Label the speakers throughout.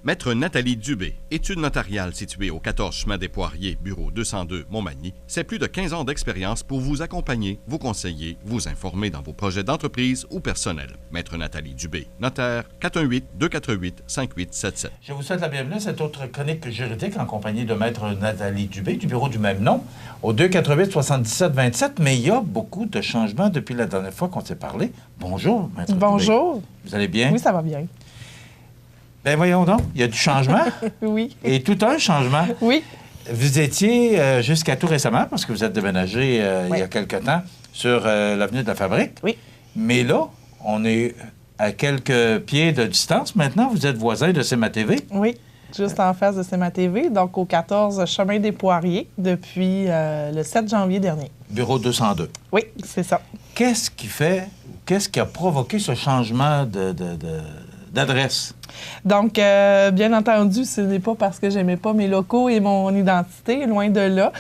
Speaker 1: Maître Nathalie Dubé, études notariales située au 14 chemin des Poiriers, bureau 202, Montmagny, c'est plus de 15 ans d'expérience pour vous accompagner, vous conseiller, vous informer dans vos projets d'entreprise ou personnel. Maître Nathalie Dubé, notaire, 418-248-5877.
Speaker 2: Je vous souhaite la bienvenue à cette autre chronique juridique en compagnie de Maître Nathalie Dubé, du bureau du même nom, au 248-7727. Mais il y a beaucoup de changements depuis la dernière fois qu'on s'est parlé. Bonjour, Maître
Speaker 3: Bonjour.
Speaker 2: Dubé. Vous allez bien?
Speaker 3: Oui, ça va bien.
Speaker 2: Bien, voyons donc, il y a du changement.
Speaker 3: Oui.
Speaker 2: Et tout un changement.
Speaker 3: Oui.
Speaker 2: Vous étiez, jusqu'à tout récemment, parce que vous êtes déménagé il y a quelque temps, sur l'avenue de la Fabrique.
Speaker 3: Oui.
Speaker 2: Mais là, on est à quelques pieds de distance maintenant. Vous êtes voisin de CMA-TV.
Speaker 3: Oui, juste en face de CMA-TV, donc au 14 chemin des Poiriers, depuis le 7 janvier dernier.
Speaker 2: Bureau 202.
Speaker 3: Oui, c'est ça.
Speaker 2: Qu'est-ce qui a provoqué ce changement d'adresse?
Speaker 3: Donc, bien entendu, ce n'est pas parce que j'aimais pas mes locaux et mon identité, loin de là,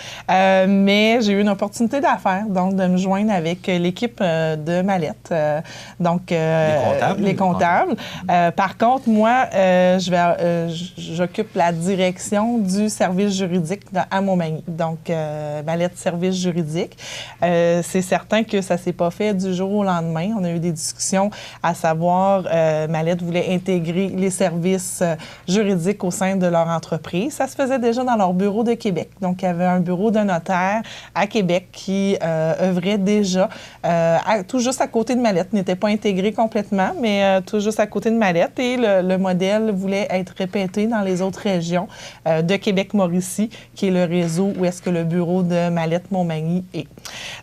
Speaker 3: mais j'ai eu une opportunité d'affaires, donc de me joindre avec l'équipe de Mallette, les comptables. Par contre, moi, j'occupe la direction du service juridique à Montmagny, donc Mallette Service juridique. C'est certain que ça s'est pas fait du jour au lendemain. On a eu des discussions à savoir, Mallette voulait intégrer les services juridiques au sein de leur entreprise. Ça se faisait déjà dans leur bureau de Québec. Donc, il y avait un bureau de notaire à Québec qui œuvrait déjà tout juste à côté de Mallette. N'était pas intégré complètement, mais tout juste à côté de Mallette. Et le modèle voulait être répété dans les autres régions de Québec-Mauricie, qui est le réseau où est-ce que le bureau de Mallette-Montmagny est.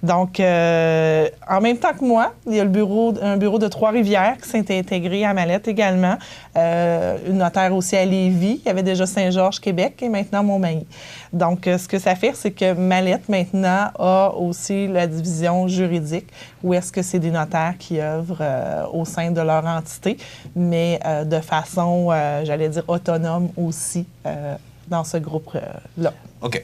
Speaker 3: Donc, en même temps que moi, il y a un bureau de Trois-Rivières qui s'est intégré à Mallette également. Une notaire aussi à Lévis. Il y avait déjà Saint-Georges, Québec, et maintenant Montmagny. Donc, ce que ça fait, c'est que Mallette, maintenant, a aussi la division juridique, où est-ce que c'est des notaires qui œuvrent au sein de leur entité, mais de façon, j'allais dire, autonome aussi dans ce groupe-là.
Speaker 2: OK.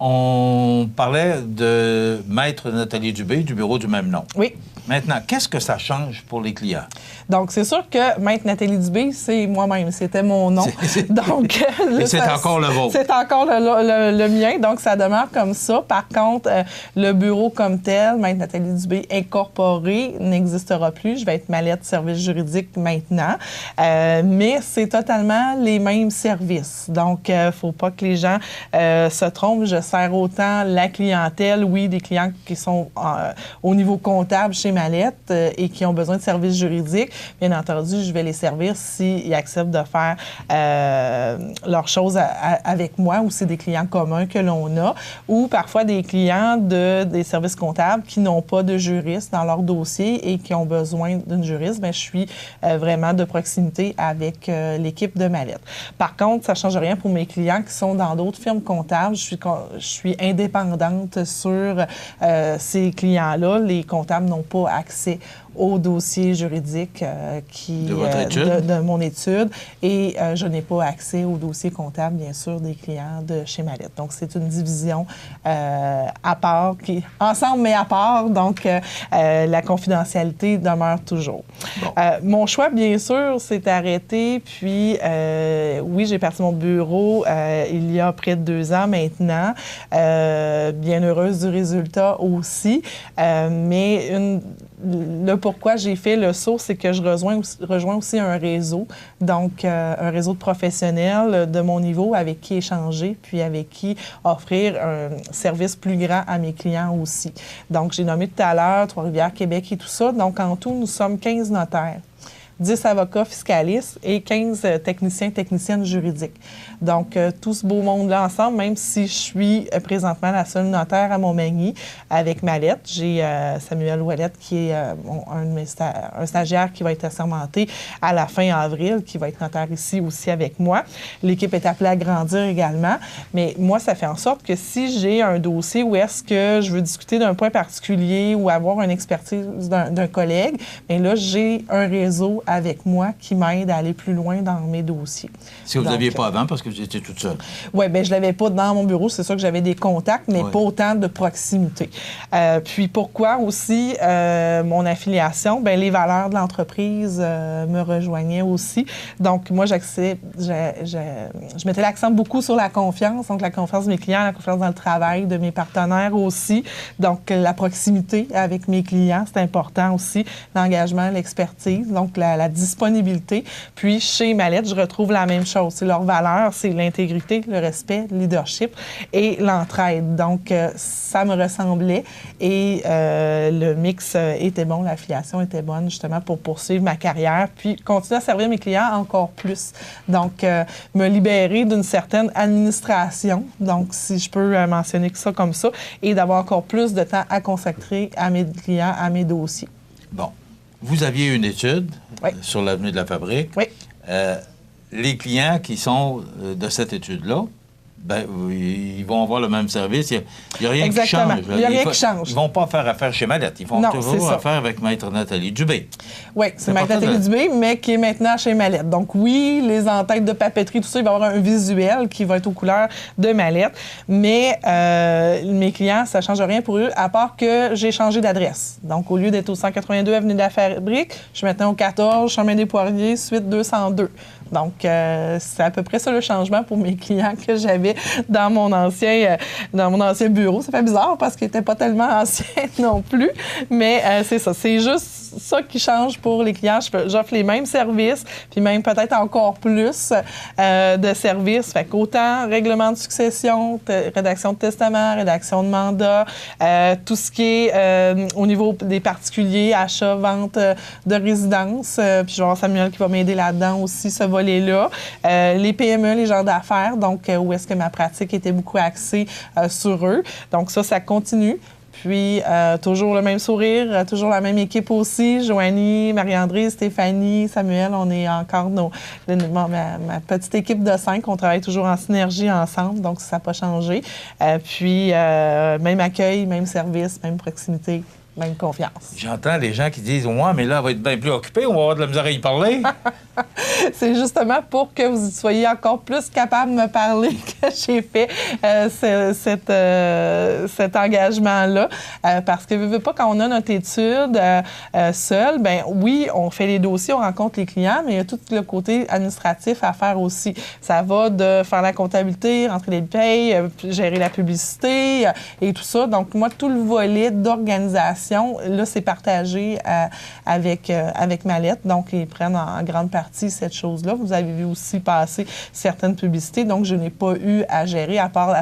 Speaker 2: On parlait de Maître Nathalie Dubé, du bureau du même nom.
Speaker 3: Oui.
Speaker 2: Maintenant, qu'est-ce que ça change pour les clients?
Speaker 3: Donc, c'est sûr que Maître Nathalie Dubé, c'est moi-même. C'était mon nom. Donc,
Speaker 2: et c'est encore le vôtre.
Speaker 3: C'est encore le mien. Donc, ça demeure comme ça. Par contre, le bureau comme tel, Maître Nathalie Dubé incorporé, n'existera plus. Je vais être Mallette Service juridique maintenant. Mais c'est totalement les mêmes services. Donc, il ne faut pas que les gens se trompent. Je sers autant la clientèle, oui, des clients qui sont au niveau comptable chez Mallette et qui ont besoin de services juridiques. Bien entendu, je vais les servir s'ils acceptent de faire leurs choses avec moi ou c'est des clients communs que l'on a ou parfois des clients des services comptables qui n'ont pas de juriste dans leur dossier et qui ont besoin d'une juriste. Bien, je suis vraiment de proximité avec l'équipe de Mallette. Par contre, ça ne change rien pour mes clients qui sont dans d'autres firmes comptables. Je suis indépendante sur ces clients-là. Les comptables n'ont pas accès au dossier juridique de mon étude et je n'ai pas accès au dossier comptable, bien sûr, des clients de chez Mallette. Donc, c'est une division à part, ensemble mais à part, donc la confidentialité demeure toujours. Bon. Mon choix, bien sûr, s'est arrêté, puis oui, j'ai parti mon bureau il y a près de 2 ans maintenant, bien heureuse du résultat aussi, mais le pourquoi j'ai fait le saut, c'est que je rejoins aussi un réseau, donc un réseau de professionnels de mon niveau avec qui échanger, puis avec qui offrir un service plus grand à mes clients aussi. Donc, j'ai nommé tout à l'heure Trois-Rivières, Québec et tout ça. Donc, en tout, nous sommes 15 notaires. 10 avocats fiscalistes et 15 techniciennes juridiques. Donc, tout ce beau monde-là ensemble, même si je suis présentement la seule notaire à Montmagny avec Mallette, j'ai Samuel Ouellette qui est un stagiaire qui va être assermenté à la fin avril, qui va être notaire ici aussi avec moi. L'équipe est appelée à grandir également, mais moi, ça fait en sorte que si j'ai un dossier où est-ce que je veux discuter d'un point particulier ou avoir une expertise d'un collègue, bien là, j'ai un réseau avec moi qui m'aident à aller plus loin dans mes dossiers.
Speaker 2: Si vous ne l'aviez pas avant parce que vous étiez toute seule.
Speaker 3: Oui, bien, je ne l'avais pas dans mon bureau. C'est sûr que j'avais des contacts, mais pas autant de proximité. Puis pourquoi aussi mon affiliation? Bien, les valeurs de l'entreprise me rejoignaient aussi. Donc, moi, je mettais l'accent beaucoup sur la confiance. Donc, la confiance de mes clients, la confiance dans le travail de mes partenaires aussi. Donc, la proximité avec mes clients, c'est important aussi. L'engagement, l'expertise, donc la disponibilité. Puis, chez Mallette, je retrouve la même chose. Leurs valeurs, c'est l'intégrité, le respect, le leadership et l'entraide. Donc, ça me ressemblait et le mix était bon, l'affiliation était bonne justement pour poursuivre ma carrière puis continuer à servir mes clients encore plus. Donc, me libérer d'une certaine administration, donc si je peux mentionner que ça comme ça, et d'avoir encore plus de temps à consacrer à mes clients, à mes dossiers.
Speaker 2: Bon. Vous aviez une étude sur l'avenue de la Fabrique.
Speaker 3: Oui.
Speaker 2: Les clients qui sont de cette étude-là, ben, ils vont avoir le même service. Il n'y a rien qui change.
Speaker 3: Il n'y a rien qui change.
Speaker 2: Ils ne vont pas faire affaire chez Mallette. Ils font toujours affaire avec Maître Nathalie Dubé.
Speaker 3: Oui, c'est Maître Nathalie Dubé, mais qui est maintenant chez Mallette. Donc oui, les entêtes de papeterie, tout ça, il va y avoir un visuel qui va être aux couleurs de Mallette. Mais mes clients, ça ne change rien pour eux, à part que j'ai changé d'adresse. Donc au lieu d'être au 182 Avenue de la Fabrique, je suis maintenant au 14 Chemin des Poiriers, suite 202. Donc, c'est à peu près ça le changement pour mes clients que j'avais dans mon ancien bureau. Ça fait bizarre parce qu'il n'était pas tellement ancien non plus, mais c'est ça. C'est juste ça qui change pour les clients. J'offre les mêmes services, puis même peut-être encore plus de services. Fait qu'autant règlement de succession, rédaction de testament, rédaction de mandat, tout ce qui est au niveau des particuliers, achat, vente de résidence. Puis je vais avoir Samuel qui va m'aider là-dedans aussi, ce volet-là. Les PME, les gens d'affaires, donc où est-ce que ma pratique était beaucoup axée sur eux. Donc ça continue. Puis, toujours le même sourire, toujours la même équipe aussi. Joanie, Marie-André, Stéphanie, Samuel, on est encore ma petite équipe de 5. On travaille toujours en synergie ensemble, donc ça n'a pas changé. Puis, même accueil, même service, même proximité, même confiance.
Speaker 2: J'entends les gens qui disent « Ouais, mais là, elle va être bien plus occupée, on va avoir de la misère à y parler. »
Speaker 3: C'est justement pour que vous soyez encore plus capable de me parler que j'ai fait cet engagement-là. Parce que, veux pas, quand on a notre étude seule, bien oui, on fait les dossiers, on rencontre les clients, mais il y a tout le côté administratif à faire aussi. Ça va de faire la comptabilité, rentrer les payes, gérer la publicité et tout ça. Donc, moi, tout le volet d'organisation, là, c'est partagé avec Mallette. Donc, ils prennent en grande partie cette chose-là. Vous avez vu aussi passer certaines publicités, donc je n'ai pas eu à gérer à part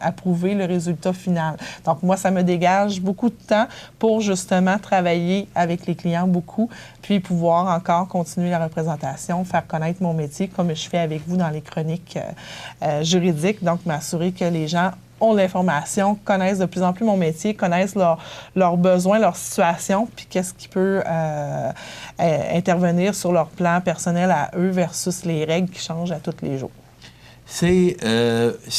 Speaker 3: approuver le résultat final. Donc moi, ça me dégage beaucoup de temps pour justement travailler avec les clients beaucoup, puis pouvoir encore continuer la représentation, faire connaître mon métier comme je fais avec vous dans les chroniques juridiques, donc m'assurer que les gens ont l'information, connaissent de plus en plus mon métier, connaissent leurs besoins, leur situation, puis qu'est-ce qui peut intervenir sur leur plan personnel à eux versus les règles qui changent à tous les jours.
Speaker 2: Si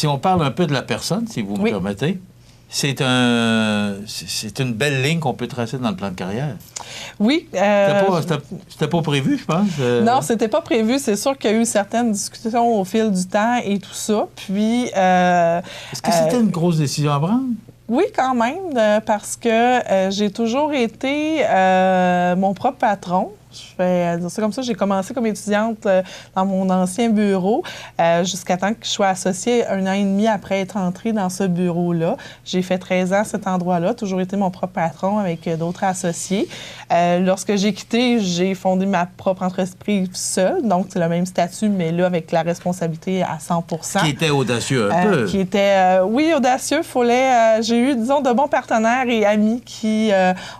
Speaker 2: on parle un peu de la personne, si vous me permettez, c'est une belle ligne qu'on peut tracer dans le plan de carrière. Oui. C'était pas prévu, je pense.
Speaker 3: Non, c'était pas prévu. C'est sûr qu'il y a eu certaines discussions au fil du temps et tout ça. Puis...
Speaker 2: Est-ce que c'était une grosse décision à prendre?
Speaker 3: Oui, quand même, parce que j'ai toujours été mon propre patron. Je vais dire ça comme ça. J'ai commencé comme étudiante dans mon ancien bureau jusqu'à temps que je sois associée 1 an et demi après être entrée dans ce bureau-là. J'ai fait 13 ans à cet endroit-là, toujours été mon propre patron avec d'autres associés. Lorsque j'ai quitté, j'ai fondé ma propre entreprise seule, donc c'est le même statut, mais là, avec la responsabilité à 100%.
Speaker 2: Qui était audacieux un peu.
Speaker 3: Qui était, oui, audacieux. J'ai eu, disons, de bons partenaires et amis qui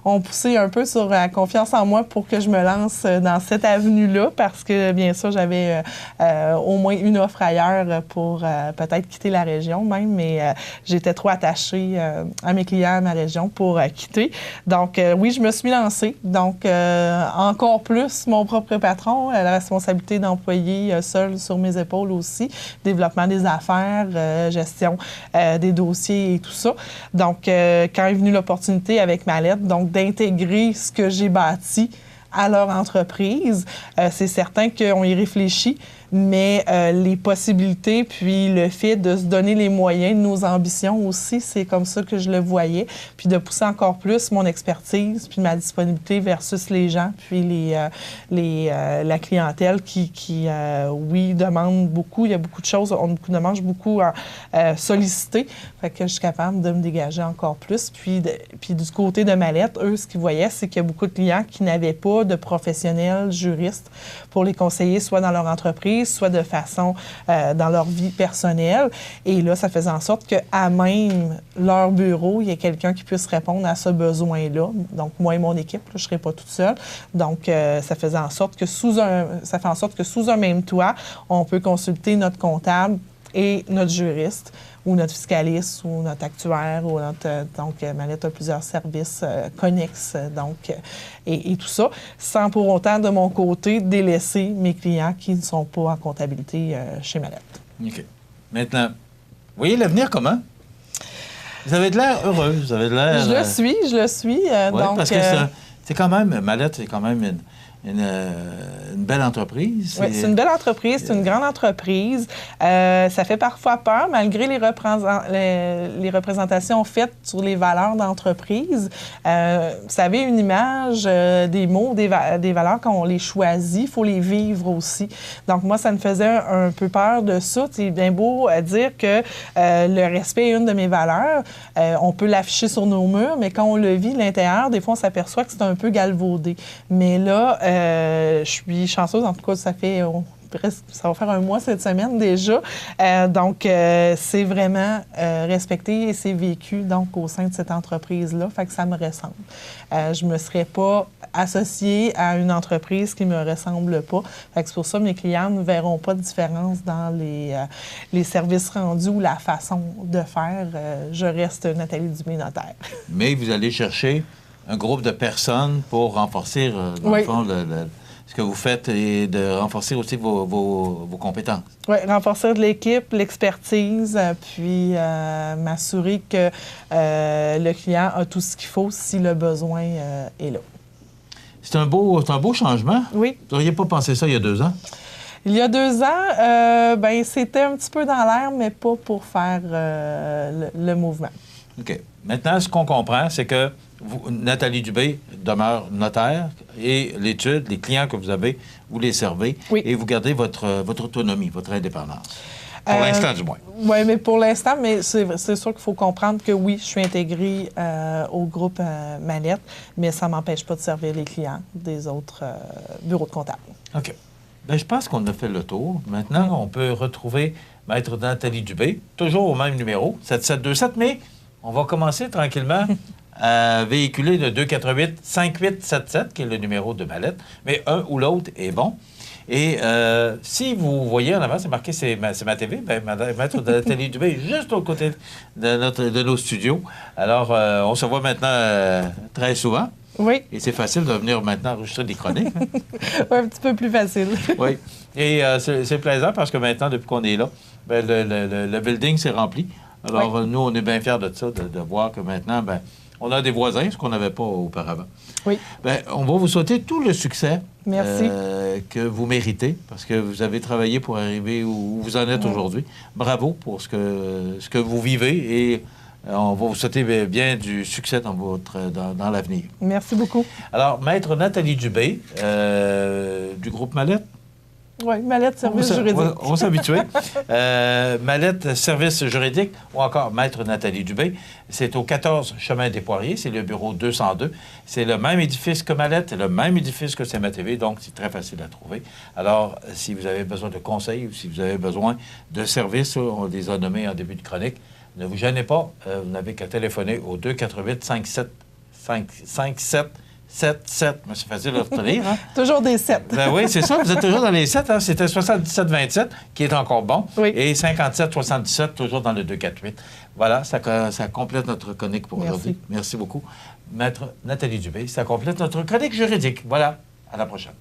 Speaker 3: ont poussé un peu sur la confiance en moi pour que je me lance dans cette avenue-là parce que, bien sûr, j'avais au moins une offre ailleurs pour peut-être quitter la région même, mais j'étais trop attachée à mes clients, à ma région pour quitter. Donc, oui, je me suis lancée. Donc, encore plus mon propre patron, la responsabilité d'employé seul sur mes épaules aussi, développement des affaires, gestion des dossiers et tout ça. Donc, quand est venue l'opportunité avec Mallette, donc d'intégrer ce que j'ai bâti à leur entreprise. C'est certain qu'on y réfléchit, mais les possibilités, puis le fait de se donner les moyens de nos ambitions aussi, c'est comme ça que je le voyais, puis de pousser encore plus mon expertise, puis ma disponibilité versus les gens, puis la clientèle qui oui, demande beaucoup. Il y a beaucoup de choses, on demande beaucoup solliciter, fait que je suis capable de me dégager encore plus. Puis du côté de Mallette, eux, ce qu'ils voyaient, c'est qu'il y a beaucoup de clients qui n'avaient pas de professionnels juristes pour les conseiller, soit dans leur entreprise, soit de façon dans leur vie personnelle. Et là, ça faisait en sorte qu'à même leur bureau, il y ait quelqu'un qui puisse répondre à ce besoin-là. Donc, moi et mon équipe, là, je ne serai pas toute seule. Donc, ça faisait en sorte que sous un même toit, on peut consulter notre comptable et notre juriste, ou notre fiscaliste, ou notre actuaire, ou notre... donc, Mallette a plusieurs services connexes, donc, et tout ça, sans pour autant, de mon côté, délaisser mes clients qui ne sont pas en comptabilité chez Mallette.
Speaker 2: OK. Maintenant, vous voyez l'avenir comment? Vous avez de l'air heureux, vous avez de l'air...
Speaker 3: Je le suis.
Speaker 2: Oui,
Speaker 3: donc,
Speaker 2: parce que c'est quand même... Mallette, c'est quand même une belle entreprise.
Speaker 3: Oui, c'est une belle entreprise, c'est une grande entreprise. Ça fait parfois peur, malgré les représentations faites sur les valeurs d'entreprise. Vous savez, une image, des mots, des valeurs, quand on les choisit, il faut les vivre aussi. Donc, moi, ça me faisait un peu peur de ça. C'est bien beau dire que le respect est une de mes valeurs. On peut l'afficher sur nos murs, mais quand on le vit de l'intérieur, des fois, on s'aperçoit que c'est un peu galvaudé. Mais là, je suis chanceuse, en tout cas, ça va faire un mois cette semaine déjà. Donc, c'est vraiment respecté et c'est vécu donc au sein de cette entreprise-là. Fait que ça me ressemble. Je ne me serais pas associée à une entreprise qui ne me ressemble pas. Fait que c'est pour ça que mes clients ne verront pas de différence dans les services rendus ou la façon de faire. Je reste Nathalie Dubé, notaire. Mais
Speaker 2: vous allez chercher un groupe de personnes pour renforcer, dans le fond, ce que vous faites et de renforcer aussi vos compétences.
Speaker 3: Oui, renforcer de l'équipe, l'expertise, puis m'assurer que le client a tout ce qu'il faut si le besoin est là. C'est un beau changement. Oui. Vous n'auriez pas pensé ça il y a 2 ans? Il y a 2 ans, c'était un petit peu dans l'air, mais pas pour faire le mouvement. OK. Maintenant, ce qu'on comprend, c'est que Nathalie Dubé demeure notaire et l'étude, les clients que vous avez, vous les servez et vous gardez votre autonomie, votre indépendance. Pour l'instant, du moins. Oui, mais pour l'instant, mais c'est sûr qu'il faut comprendre que oui, je suis intégrée au groupe Mallette, mais ça ne m'empêche pas de servir les clients des autres bureaux de comptables. OK. Bien, je pense qu'on a fait le tour. Maintenant, on peut retrouver Maître Nathalie Dubé, toujours au même numéro, 7727, mais on va commencer tranquillement à véhiculer le 248-5877, qui est le numéro de Mallette, mais un ou l'autre est bon. Et si vous voyez en avant, c'est marqué c'est ma TV, bien, Maître Nathalie Dubé est juste au côté de nos studios. Alors, on se voit maintenant très souvent. Oui. Et c'est facile de venir maintenant enregistrer des chroniques. Hein? Oui, un petit peu plus facile. Oui. Et c'est plaisant parce que maintenant, depuis qu'on est là, bien, le building s'est rempli. Alors, nous, on est bien fiers de ça, de voir que maintenant, bien, on a des voisins, ce qu'on n'avait pas auparavant. Oui. Bien, on va vous souhaiter tout le succès que vous méritez, parce que vous avez travaillé pour arriver où vous en êtes aujourd'hui. Bravo pour ce que vous vivez et on va vous souhaiter bien du succès dans l'avenir. Merci beaucoup. Alors, Maître Nathalie Dubé, du groupe Mallette. Oui, Mallette Service juridique. On va s'habituer. Mallette Service juridique ou encore Maître Nathalie Dubé. C'est au 14 Chemin des Poiriers. C'est le bureau 202. C'est le même édifice que Mallette, c'est le même édifice que CMA-TV, donc c'est très facile à trouver. Alors, si vous avez besoin de conseils ou si vous avez besoin de services, on les a nommés en début de chronique, ne vous gênez pas. Vous n'avez qu'à téléphoner au 248-5777. Mais c'est facile à retenir. Hein? Toujours des 7. Ben oui, c'est ça. Vous êtes toujours dans les 7. Hein? C'était 77-27, qui est encore bon. Oui. Et 57-77, toujours dans le 248. Voilà, ça complète notre chronique pour aujourd'hui. Merci beaucoup. Maître Nathalie Dubé, ça complète notre chronique juridique. Voilà. À la prochaine.